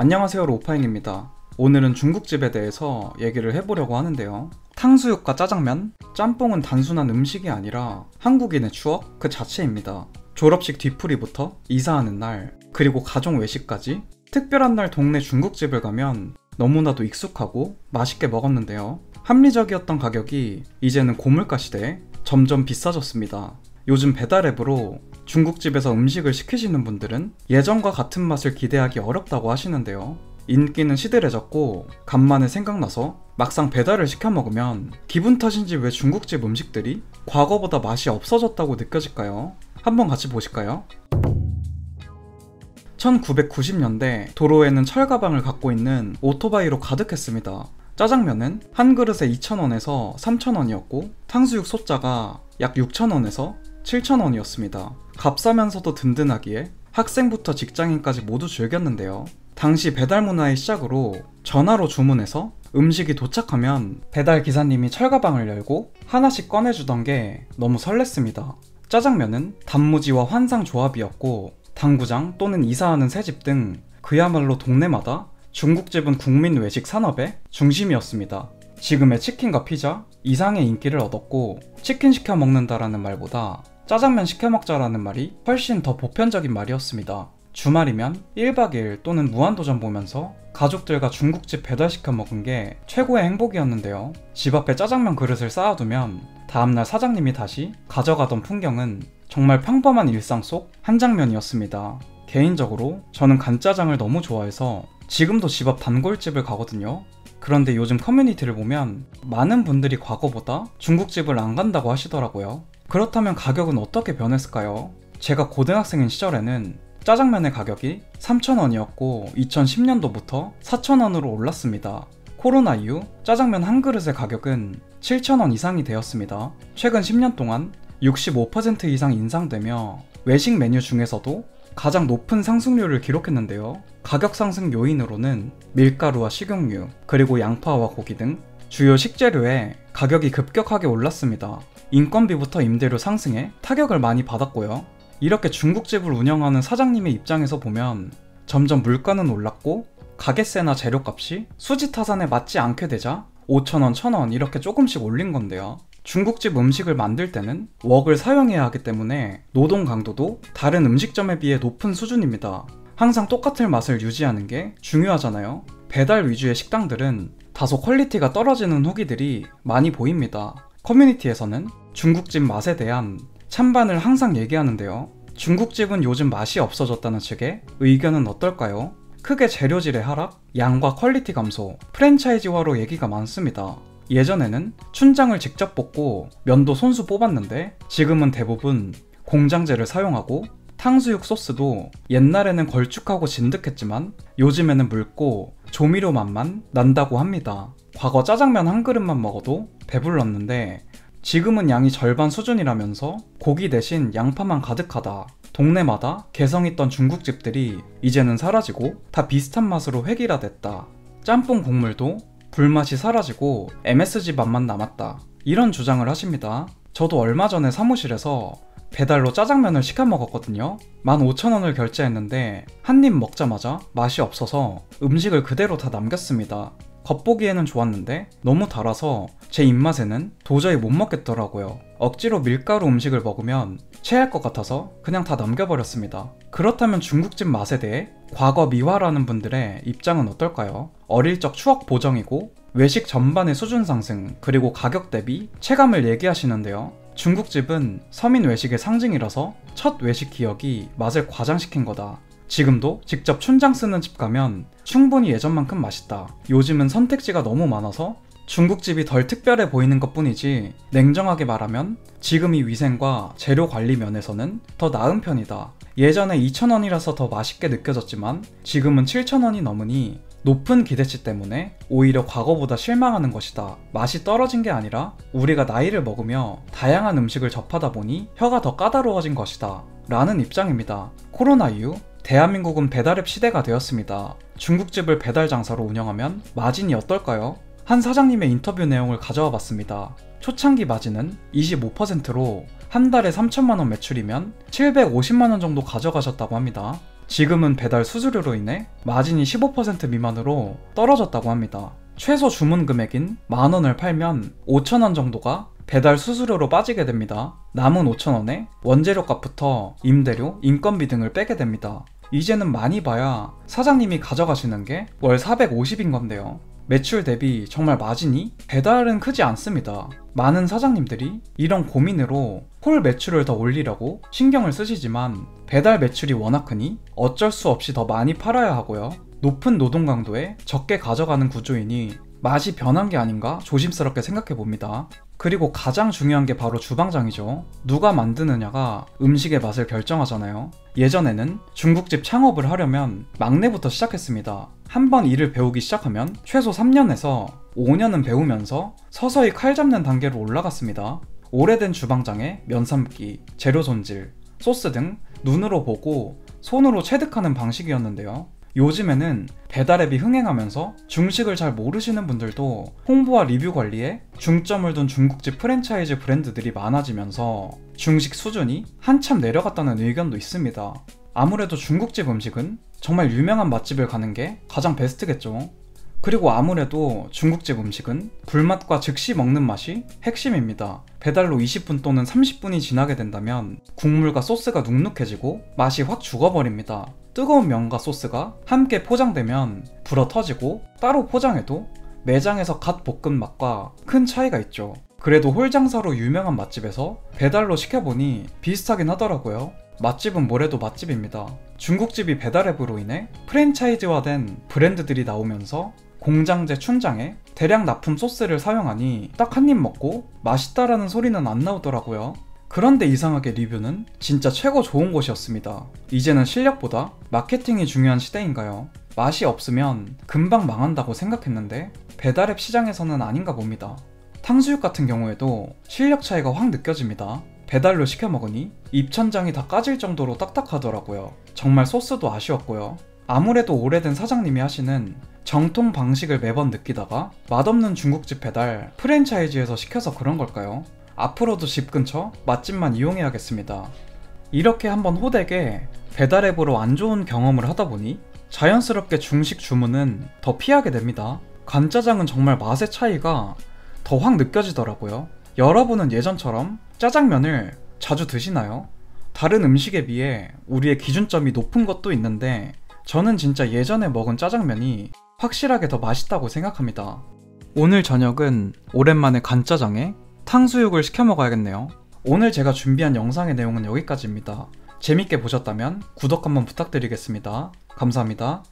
안녕하세요, 로파잉입니다. 오늘은 중국집에 대해서 얘기를 해보려고 하는데요. 탕수육과 짜장면, 짬뽕은 단순한 음식이 아니라 한국인의 추억 그 자체입니다. 졸업식 뒤풀이부터 이사하는 날, 그리고 가족 외식까지 특별한 날 동네 중국집을 가면 너무나도 익숙하고 맛있게 먹었는데요. 합리적이었던 가격이 이제는 고물가 시대에 점점 비싸졌습니다. 요즘 배달앱으로 중국집에서 음식을 시키시는 분들은 예전과 같은 맛을 기대하기 어렵다고 하시는데요. 인기는 시들해졌고 간만에 생각나서 막상 배달을 시켜 먹으면 기분 탓인지 왜 중국집 음식들이 과거보다 맛이 없어졌다고 느껴질까요? 한번 같이 보실까요? 1990년대 도로에는 철가방을 갖고 있는 오토바이로 가득했습니다. 짜장면은 한 그릇에 2,000원에서 3,000원이었고 탕수육 소짜가 약 6,000원에서 7,000원이었습니다. 값싸면서도 든든하기에 학생부터 직장인까지 모두 즐겼는데요. 당시 배달 문화의 시작으로 전화로 주문해서 음식이 도착하면 배달 기사님이 철가방을 열고 하나씩 꺼내주던 게 너무 설렜습니다. 짜장면은 단무지와 환상 조합이었고 당구장 또는 이사하는 새집 등 그야말로 동네마다 중국집은 국민 외식 산업의 중심이었습니다. 지금의 치킨과 피자 이상의 인기를 얻었고 치킨 시켜 먹는다라는 말보다 짜장면 시켜 먹자라는 말이 훨씬 더 보편적인 말이었습니다. 주말이면 1박 2일 또는 무한도전 보면서 가족들과 중국집 배달시켜 먹은 게 최고의 행복이었는데요. 집 앞에 짜장면 그릇을 쌓아두면 다음날 사장님이 다시 가져가던 풍경은 정말 평범한 일상 속 한 장면이었습니다. 개인적으로 저는 간짜장을 너무 좋아해서 지금도 집 앞 단골집을 가거든요. 그런데 요즘 커뮤니티를 보면 많은 분들이 과거보다 중국집을 안 간다고 하시더라고요. 그렇다면 가격은 어떻게 변했을까요? 제가 고등학생인 시절에는 짜장면의 가격이 3,000원이었고 2010년도부터 4,000원으로 올랐습니다. 코로나 이후 짜장면 한 그릇의 가격은 7,000원 이상이 되었습니다. 최근 10년 동안 65% 이상 인상되며 외식 메뉴 중에서도 가장 높은 상승률을 기록했는데요. 가격 상승 요인으로는 밀가루와 식용유, 그리고 양파와 고기 등 주요 식재료의 가격이 급격하게 올랐습니다. 인건비부터 임대료 상승에 타격을 많이 받았고요. 이렇게 중국집을 운영하는 사장님의 입장에서 보면 점점 물가는 올랐고 가게세나 재료값이 수지타산에 맞지 않게 되자 5,000원, 1,000원 이렇게 조금씩 올린 건데요. 중국집 음식을 만들 때는 웍을 사용해야 하기 때문에 노동 강도도 다른 음식점에 비해 높은 수준입니다. 항상 똑같은 맛을 유지하는 게 중요하잖아요. 배달 위주의 식당들은 다소 퀄리티가 떨어지는 후기들이 많이 보입니다. 커뮤니티에서는 중국집 맛에 대한 찬반을 항상 얘기하는데요. 중국집은 요즘 맛이 없어졌다는 측의 의견은 어떨까요? 크게 재료질의 하락, 양과 퀄리티 감소, 프랜차이즈화로 얘기가 많습니다. 예전에는 춘장을 직접 볶고 면도 손수 뽑았는데 지금은 대부분 공장제를 사용하고 탕수육 소스도 옛날에는 걸쭉하고 진득했지만 요즘에는 묽고 조미료 맛만 난다고 합니다. 과거 짜장면 한 그릇만 먹어도 배불렀는데 지금은 양이 절반 수준이라면서 고기 대신 양파만 가득하다. 동네마다 개성있던 중국집들이 이제는 사라지고 다 비슷한 맛으로 획일화됐다. 짬뽕 국물도 불맛이 사라지고 MSG 맛만 남았다. 이런 주장을 하십니다. 저도 얼마 전에 사무실에서 배달로 짜장면을 시켜 먹었거든요. 15,000원을 결제했는데 한 입 먹자마자 맛이 없어서 음식을 그대로 다 남겼습니다. 겉보기에는 좋았는데 너무 달아서 제 입맛에는 도저히 못 먹겠더라고요. 억지로 밀가루 음식을 먹으면 체할 것 같아서 그냥 다 남겨버렸습니다. 그렇다면 중국집 맛에 대해 과거 미화라는 분들의 입장은 어떨까요? 어릴 적 추억 보정이고 외식 전반의 수준 상승 그리고 가격 대비 체감을 얘기하시는데요. 중국집은 서민 외식의 상징이라서 첫 외식 기억이 맛을 과장시킨 거다. 지금도 직접 춘장 쓰는 집 가면 충분히 예전만큼 맛있다. 요즘은 선택지가 너무 많아서 중국집이 덜 특별해 보이는 것 뿐이지 냉정하게 말하면 지금이 위생과 재료 관리 면에서는 더 나은 편이다. 예전에 2,000원이라서 더 맛있게 느껴졌지만 지금은 7,000원이 넘으니 높은 기대치 때문에 오히려 과거보다 실망하는 것이다. 맛이 떨어진 게 아니라 우리가 나이를 먹으며 다양한 음식을 접하다 보니 혀가 더 까다로워진 것이다. 라는 입장입니다. 코로나 이후 대한민국은 배달앱 시대가 되었습니다. 중국집을 배달 장사로 운영하면 마진이 어떨까요? 한 사장님의 인터뷰 내용을 가져와 봤습니다. 초창기 마진은 25%로 한 달에 3천만원 매출이면 750만원 정도 가져가셨다고 합니다. 지금은 배달 수수료로 인해 마진이 15% 미만으로 떨어졌다고 합니다. 최소 주문 금액인 10,000원을 팔면 5,000원 정도가 배달 수수료로 빠지게 됩니다. 남은 5,000원에 원재료 값부터 임대료, 인건비 등을 빼게 됩니다. 이제는 많이 봐야 사장님이 가져가시는 게 월 450인 건데요. 매출 대비 정말 마진이 배달은 크지 않습니다. 많은 사장님들이 이런 고민으로 홀 매출을 더 올리려고 신경을 쓰시지만 배달 매출이 워낙 크니 어쩔 수 없이 더 많이 팔아야 하고요. 높은 노동 강도에 적게 가져가는 구조이니 맛이 변한 게 아닌가 조심스럽게 생각해 봅니다. 그리고 가장 중요한 게 바로 주방장이죠. 누가 만드느냐가 음식의 맛을 결정하잖아요. 예전에는 중국집 창업을 하려면 막내부터 시작했습니다. 한번 일을 배우기 시작하면 최소 3년에서 5년은 배우면서 서서히 칼 잡는 단계로 올라갔습니다. 오래된 주방장의 면 삶기, 재료 손질, 소스 등 눈으로 보고 손으로 체득하는 방식이었는데요. 요즘에는 배달앱이 흥행하면서 중식을 잘 모르시는 분들도 홍보와 리뷰 관리에 중점을 둔 중국집 프랜차이즈 브랜드들이 많아지면서 중식 수준이 한참 내려갔다는 의견도 있습니다. 아무래도 중국집 음식은 정말 유명한 맛집을 가는 게 가장 베스트겠죠. 그리고 아무래도 중국집 음식은 불맛과 즉시 먹는 맛이 핵심입니다. 배달로 20분 또는 30분이 지나게 된다면 국물과 소스가 눅눅해지고 맛이 확 죽어버립니다. 뜨거운 면과 소스가 함께 포장되면 불어 터지고 따로 포장해도 매장에서 갓 볶은 맛과 큰 차이가 있죠. 그래도 홀장사로 유명한 맛집에서 배달로 시켜보니 비슷하긴 하더라고요. 맛집은 뭐래도 맛집입니다. 중국집이 배달앱으로 인해 프랜차이즈화된 브랜드들이 나오면서 공장제 춘장에 대량 납품 소스를 사용하니 딱 한 입 먹고 맛있다라는 소리는 안 나오더라고요. 그런데 이상하게 리뷰는 진짜 최고 좋은 곳이었습니다. 이제는 실력보다 마케팅이 중요한 시대인가요? 맛이 없으면 금방 망한다고 생각했는데 배달앱 시장에서는 아닌가 봅니다. 탕수육 같은 경우에도 실력 차이가 확 느껴집니다. 배달로 시켜 먹으니 입천장이 다 까질 정도로 딱딱하더라고요. 정말 소스도 아쉬웠고요. 아무래도 오래된 사장님이 하시는 정통 방식을 매번 느끼다가 맛없는 중국집 배달 프랜차이즈에서 시켜서 그런 걸까요? 앞으로도 집 근처 맛집만 이용해야겠습니다. 이렇게 한번 호되게 배달앱으로 안 좋은 경험을 하다 보니 자연스럽게 중식 주문은 더 피하게 됩니다. 간짜장은 정말 맛의 차이가 더 확 느껴지더라고요. 여러분은 예전처럼 짜장면을 자주 드시나요? 다른 음식에 비해 우리의 기준점이 높은 것도 있는데 저는 진짜 예전에 먹은 짜장면이 확실하게 더 맛있다고 생각합니다. 오늘 저녁은 오랜만에 간짜장에 탕수육을 시켜 먹어야겠네요. 오늘 제가 준비한 영상의 내용은 여기까지입니다. 재밌게 보셨다면 구독 한번 부탁드리겠습니다. 감사합니다.